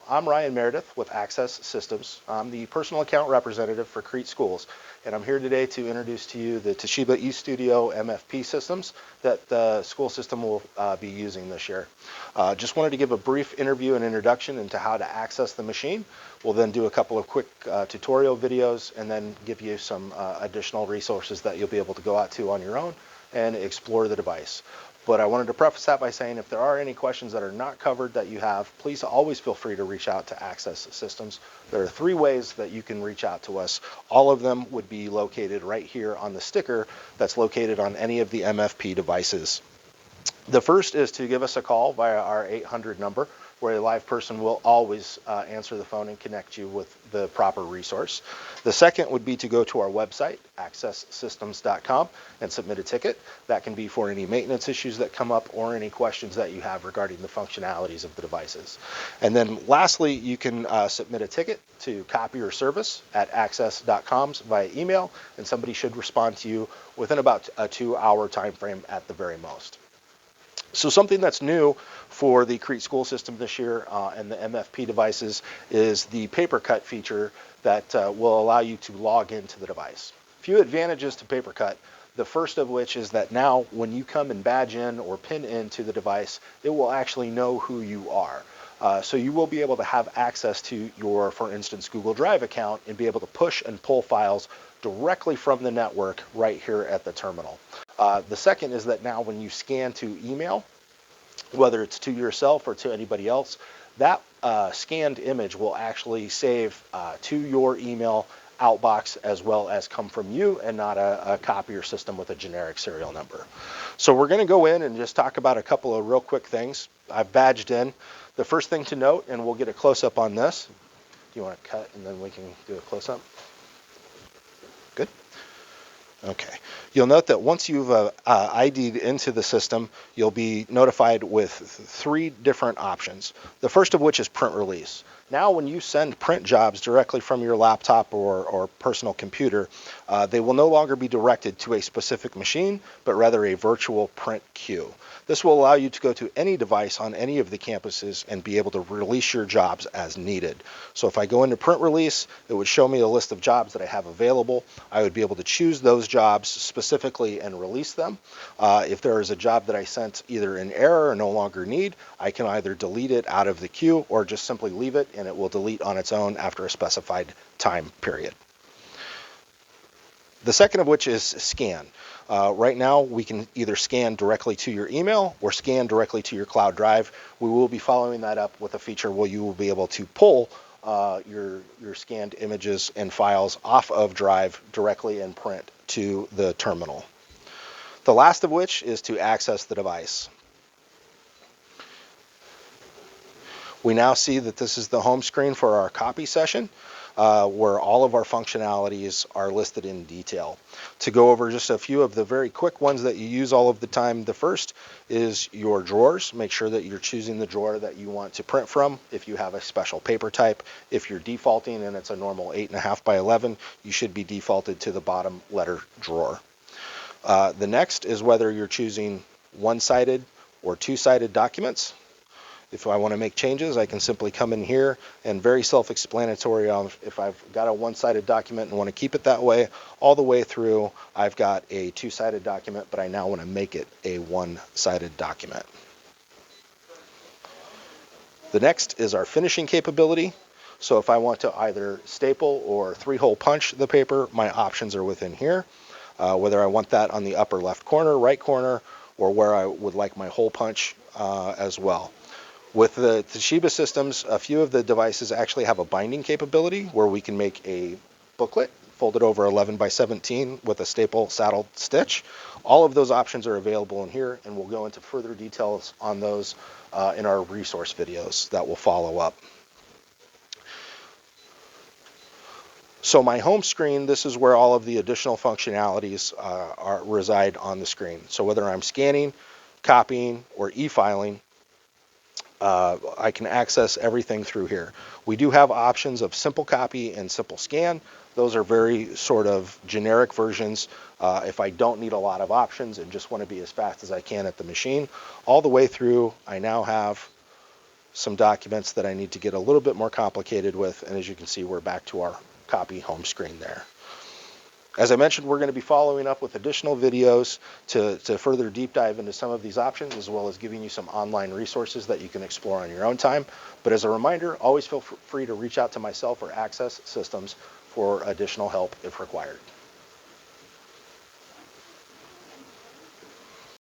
I'm Ryan Meredith with Access Systems. I'm the personal account representative for Crete Schools, and I'm here today to introduce to you the Toshiba eStudio MFP systems that the school system will be using this year. Just wanted to give a brief interview and introduction into how to access the machine. We'll then do a couple of quick tutorial videos and then give you some additional resources that you'll be able to go out to on your own and explore the device. But I wanted to preface that by saying if there are any questions that are not covered that you have, please always feel free to reach out to Access Systems. There are 3 ways that you can reach out to us. All of them would be located right here on the sticker that's located on any of the MFP devices. The first is to give us a call via our 800 number, where a live person will always answer the phone and connect you with the proper resource. The second would be to go to our website, accesssystems.com, and submit a ticket. That can be for any maintenance issues that come up or any questions that you have regarding the functionalities of the devices. And then lastly, you can submit a ticket to copy or service at access.com via email, and somebody should respond to you within about a 2-hour time frame at the very most. So something that's new for the Crete school system this year and the MFP devices is the paper cut feature that will allow you to log into the device. A few advantages to paper cut. The first of which is that now when you come and badge in or pin into the device, it will actually know who you are. So you will be able to have access to your, for instance, Google Drive account and be able to push and pull files directly from the network right here at the terminal. The second is that now when you scan to email, whether it's to yourself or to anybody else, that scanned image will actually save to your email outbox as well as come from you and not a copier system with a generic serial number. So we're going to go in and just talk about a couple of real quick things. I've badged in. The first thing to note, and we'll get a close-up on this. Do you want to cut and then we can do a close-up? Good. Okay. You'll note that once you've ID'd into the system, you'll be notified with 3 different options. The first of which is print release. Now when you send print jobs directly from your laptop or personal computer, they will no longer be directed to a specific machine, but rather a virtual print queue. This will allow you to go to any device on any of the campuses and be able to release your jobs as needed. So if I go into print release, it would show me a list of jobs that I have available. I would be able to choose those jobs specifically and release them. If there is a job that I sent either in error or no longer need, I can either delete it out of the queue or just simply leave it and it will delete on its own after a specified time period. The second of which is scan. Right now, we can either scan directly to your email or scan directly to your cloud drive. We will be following that up with a feature where you will be able to pull your scanned images and files off of drive directly and print to the terminal. The last of which is to access the device. We now see that this is the home screen for our copy session, where all of our functionalities are listed in detail. To go over just a few of the very quick ones that you use all of the time, the first is your drawers. Make sure that you're choosing the drawer that you want to print from. If you have a special paper type, if you're defaulting and it's a normal 8.5 by 11, you should be defaulted to the bottom letter drawer. The next is whether you're choosing one-sided or two-sided documents. If I want to make changes, I can simply come in here and very self-explanatory. If I've got a one-sided document and want to keep it that way, all the way through, I've got a two-sided document, but I now want to make it a one-sided document. The next is our finishing capability. So if I want to either staple or 3-hole punch the paper, my options are within here. Whether I want that on the upper left corner, right corner, or where I would like my hole punch as well. With the Toshiba systems, a few of the devices actually have a binding capability where we can make a booklet folded over 11 by 17 with a staple saddled stitch. All of those options are available in here, and we'll go into further details on those in our resource videos that will follow up. So my home screen, this is where all of the additional functionalities reside on the screen. So whether I'm scanning, copying, or e-filing, I can access everything through here. We do have options of simple copy and simple scan. Those are very sort of generic versions if I don't need a lot of options and just want to be as fast as I can at the machine. All the way through, I now have some documents that I need to get a little bit more complicated with, and as you can see, we're back to our copy home screen there. As I mentioned, we're going to be following up with additional videos to further deep dive into some of these options, as well as giving you some online resources that you can explore on your own time. But as a reminder, always feel free to reach out to myself or Access Systems for additional help if required.